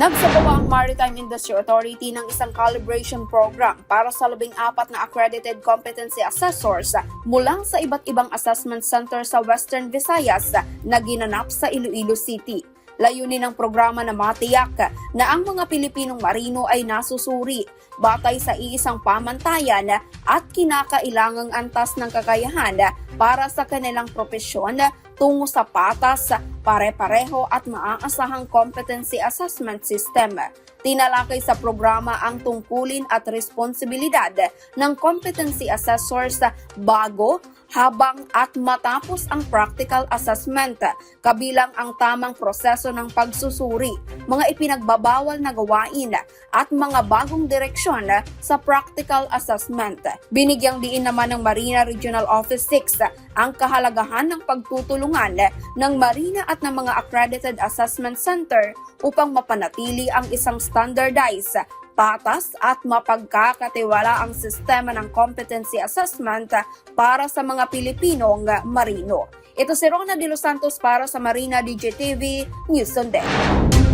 Nagsagawa ang Maritime Industry Authority ng isang calibration program para sa 14 na accredited competency assessors mula sa iba't ibang assessment center sa Western Visayas na ginanap sa Iloilo City. Layunin ng programa na matiyak na ang mga Pilipinong marino ay nasusuri batay sa iisang pamantayan at kinakailangang antas ng kakayahan para sa kanilang propesyon tungo sa patas, pare-pareho at maaasahang competency assessment system. Tinalakay sa programa ang tungkulin at responsibilidad ng competency assessors bago, habang at matapos ang practical assessment, kabilang ang tamang proseso ng pagsusuri, mga ipinagbabawal na gawain at mga bagong direksyon sa practical assessment. Binigyang diin naman ng Marina Regional Office 6 ang kahalagahan ng pagtutulungan ng Marina at ng mga accredited assessment center upang mapanatili ang isang standardized, patas at mapagkakatiwala ang sistema ng competency assessment para sa mga Pilipinong marino. Ito si Rona De Los Santos para sa Marina DJTV News on Deck.